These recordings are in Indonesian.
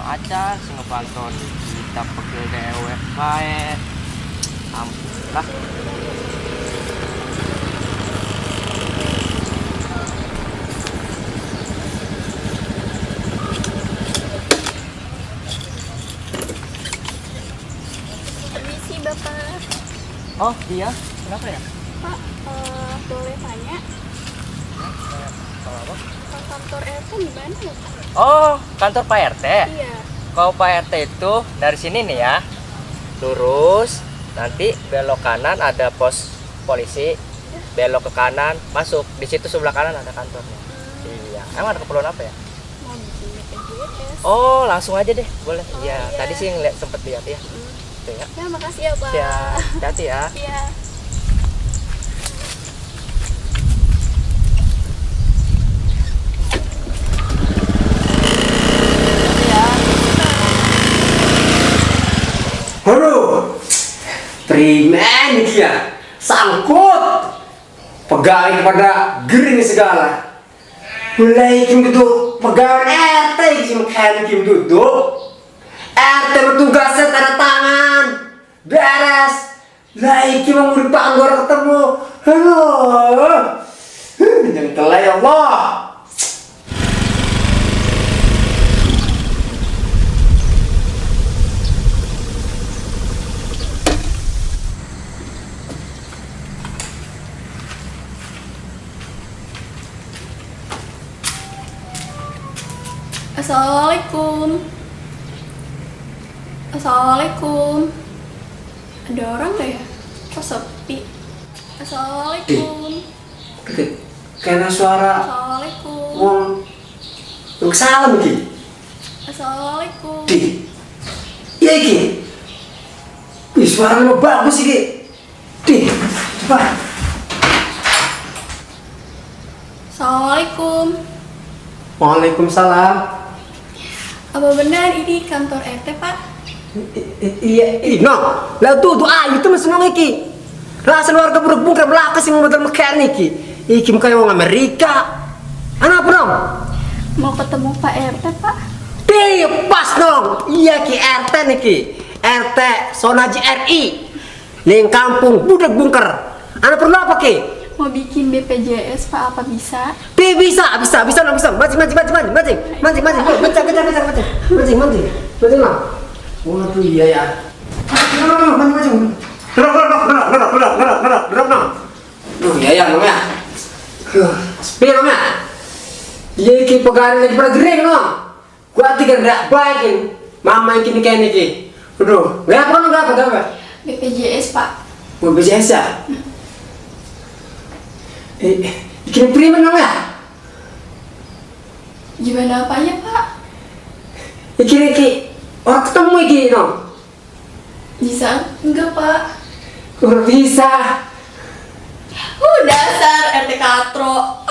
acan sing ngebanton kita pegel dewek bae. Ampun lah. Permisi Bapak. Oh iya, kenapa ya? Pak, boleh tanya Kalau apa? kantor RT di mana ya Pak? Oh, kantor Pak RT. Iya. Kalau Pak RT itu dari sini nih ya, lurus, nanti belok kanan ada pos polisi, belok ke kanan, masuk. Di situ sebelah kanan ada kantornya. Iya. Emang ada keperluan apa ya? Mau bikin BPJS. Oh, langsung aja deh, boleh. Oh, Iya, iya. tadi sih sempet lihat ya. Tuh ya. Ya, makasih ya Pak. Ya, hati ya. Iya. Aduh, primen dia, sangkut, pegawai kepada gering segala. Mulai kim duduk, pegawai RT kim kan kim duduk. RT bertugasnya tanda tangan, beres. Lai kim mau ngurip anggor ketemu. Aduh, jangan telah ya Allah. Assalamualaikum. Assalamualaikum. Ada orang nggak ya? Kok sepi? Assalamualaikum. Karena suara Assalamualaikum. wong salam iki. Assalamualaikum. Di. Iya iki. Wih, suaranya bagus iki. Di, coba. Assalamualaikum. Waalaikumsalam. Apa benar ini kantor RT Pak? Iya, no. Lah tuh ayu tuh masih nong iki. Rasa warga buruk-buruk belaka sih model mekanik iki. Iki muka wong Amerika. Anak apa dong? Mau ketemu Pak RT Pak? Di, pas dong. Iya ki RT niki. RT Sonaji RI. Ning kampung budak bungker. Anak perlu apa ki? Mau bikin BPJS Pak, apa bisa? Bisa, no, bisa. Mancing, lah. Waduh, iya ya. Mancing. Gerak, no. Duh, iya ya, no ya. Spill, no ya. Iya, iki pegawai lagi pada gering, no. Gua tiga gerak baik, mama yang kini kayak niki. Aduh, apa? BPJS Pak. BPJS ya? Bikin primen dong ya? Gimana apanya Pak? Iki orang ketemu iki no? Bisa? Enggak Pak. Kurang bisa. Dasar RT Katro.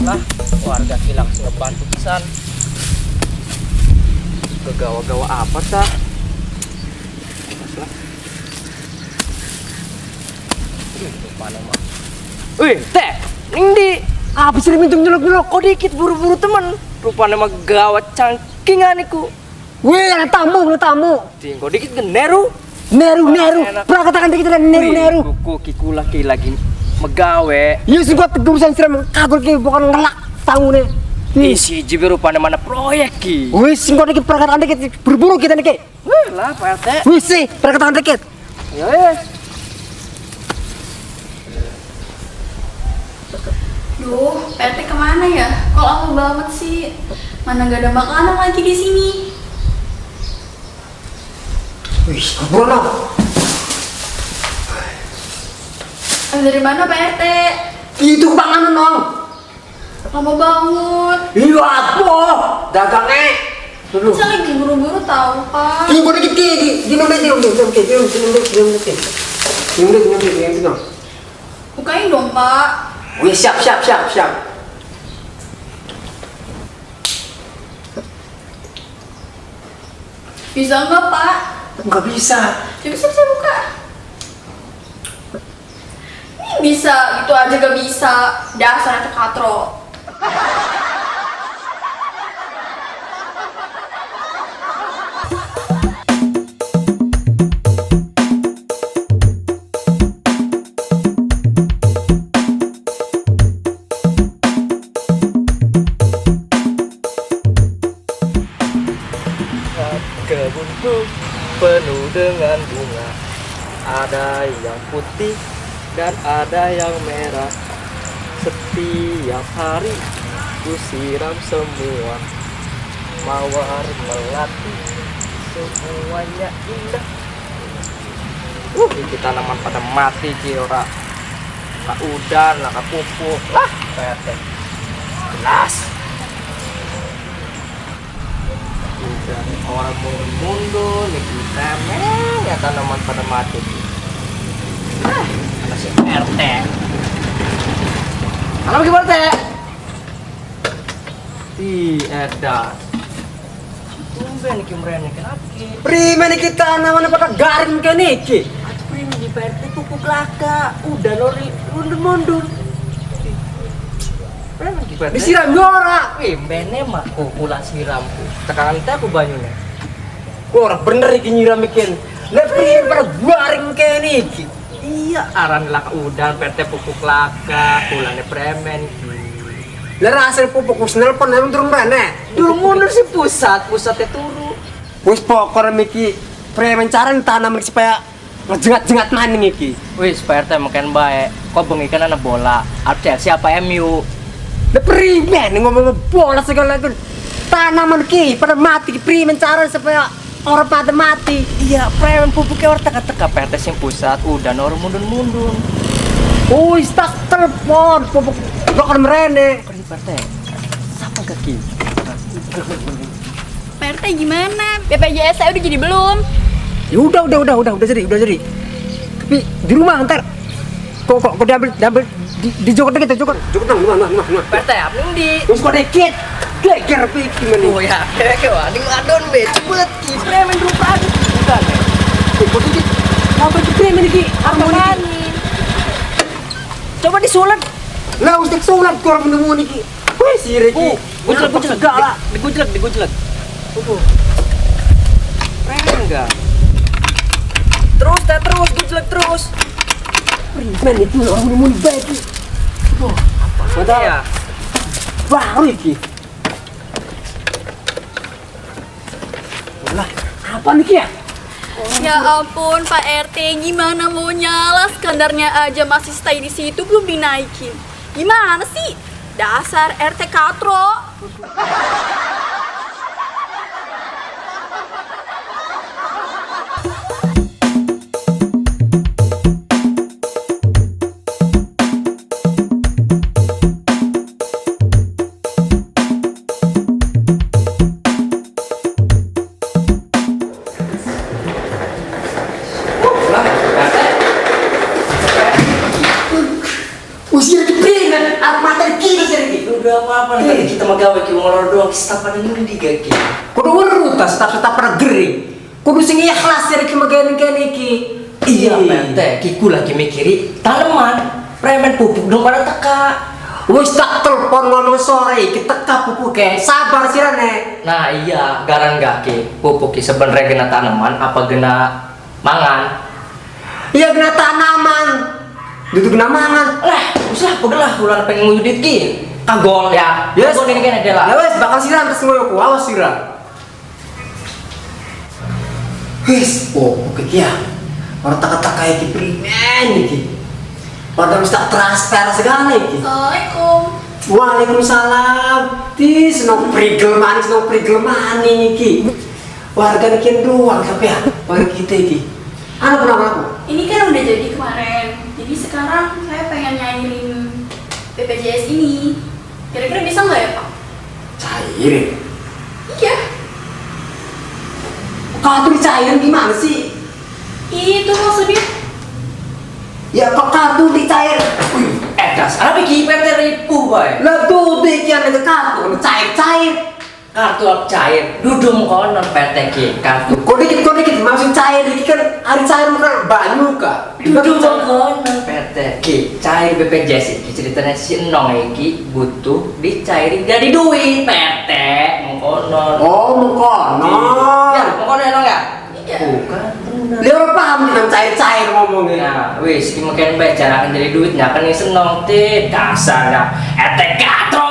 Lah, warga kilang ngebantu pisan. Kegawa-gawa apa tah? Mana mah? Wih, teh, ning di apa sih minjem nyelok-nyelok kok dikit buru-buru temen. Rupanya mah gawat cangkingan iku. Wih, ada tamu. Tinggal dikit generu. Neru. Prakatakan dikit dan neru. Kuku kikula lagi megawe. Iya sih gua tegusan siram kagul ki bukan ngelak tamu nih. Isi jibi rupanya mana proyek ki. Wih, sing kok dikit prakatakan dikit buru-buru kita nih. Wih lah Pak RT. Wih sih, prakatakan dikit. Ya. Duh, PT kemana ya? Kok lama banget sih? Mana gak ada makanan lagi di sini? Wih, Bruno. Dari mana Pak RT? Itu panganan dong. Lama banget. Iya apa? Dagangnya. Dulu. Saya lagi buru-buru tahu Pak. Ki boleh dikit di nomor dia. Bukain Bukain dong Pak. Wih, siap. Bisa nggak, Pak? Nggak bisa. Ya bisa saya buka. Ini bisa, gitu aja gak bisa. Dasar itu katro. Kebun penuh dengan bunga, ada yang putih dan ada yang merah. Setiap hari ku siram semua, mawar melati semuanya indah. Iki tanaman pada mati ki ora. Kak udan, lah kak pupuk, lah kayak teh. Jelas. Udah orang mundur nih kita ya tanaman pada mati. Ada si RT. Halo gimana teh? Edan. Tumben iki mrene kenapa ki? Prima nih kita tanaman pada garing kayak niki. Atuh prima di PRT pupuk laka. Udah lori mundur-mundur. Prima di PRT. Disiram ora. Bene mah kula siramku. Tekangan teh aku banyune. Ora bener iki nyiramikin. Lah prima pada garing kayak niki. Iya, aran laka udan, PT pupuk laka, kulane premen. Lah rasane pupuk wis nelpon emang turun rene. Durung mundur sih pusatnya turu. Wis pokoknya miki premen cara tanam iki supaya ngejengat-jengat maning iki. Wis, PRT makan baik. Kok bengi kan ana bola. Chelsea apa MU? Lah primen ngomong bola segala itu. Tanaman ki pada mati primen cara supaya orang pada mati. Iya, premen pupuknya orang teka-teka PRT sing pusat, udah orang mundur-mundur. Wis tak telepon pupuk dokter merene. Kerja PRT. Siapa kaki? PRT gimana? BPJS saya udah jadi belum? Ya udah jadi. Tapi di rumah ntar kok diambil di jokot dikit jokot nah. PRT apa di? Wis kok dikit. Geger pikir meni. Oh ya, kayak wani adon be, cepet ki premen rupa bukan. Kok dikit. Apa di premen iki? Apa mani? Coba disulat. Lah wis disulat kok menemu niki. Wis sire iki. Gujlek segala. Digujlek. Premen enggak? Terus gujlek terus. Premen itu orang menemu baik iki. Apa? Ya. Baru iki. Lah, apa nih ya? Ya ampun Pak RT, gimana mau nyala? Skandarnya aja masih stay di situ belum dinaikin. Gimana sih? Dasar RT katro. Usir di premen, aku mata di kiri sih. Udah apa-apa nanti kita magawe ki ngolor doang kita pada nyundi gaki. Kudu werutas tetap pada gering. Kudu sing ikhlas dari kemagain kene iki. Iya, PRT, kiku lagi mikiri tanaman premen pupuk dong pada teka. Wis tak telepon ngomong sore iki teka pupuke. Sabar sirane. Nah iya, garan gaki pupuk ki sebenarnya gena tanaman apa gena mangan? Iya kena tanaman. Duduk kena mangan. Lah, usah pegelah ulah pengen ngudit ki. Kagol ya. Yes. Kagol ini kan ada lah. Ya wes bakal siram terus ngoyoku, awas siram. Wis, oke ya. Orang tak kayak iki primen iki. Padahal wis tak transfer segala iki. Assalamualaikum. Waalaikumsalam. Di senong prigel maning iki. Warga niki doang tapi ya, warga kita iki. Ana aku. Ini kan udah jadi kemarin. Jadi sekarang saya pengen nyairin BPJS ini. Kira-kira bisa nggak ya Pak? Cair. Iya. Kau tuh dicairin gimana sih? Itu maksudnya. Ya kok kartu dicair? Das, apa ki PRT ribu, boy? Lah tuh deh kian ada kartu, cair. kartu cair dudung konon PT ki kartu Kok dikit maksud cair dikit kan hari cair kan banyu kak. dudung konon PT ki cair BPJS iki ceritanya si Enong iki butuh dicairin jadi duit PT mengkonon. Oh mengkonon. Ya mengkonon Enong ya? Iya. Bukan bener. Dia orang paham dengan cair ngomongnya. Nah, wis, mungkin baca cara jadi duitnya kan ini senong ti dasarnya etek katro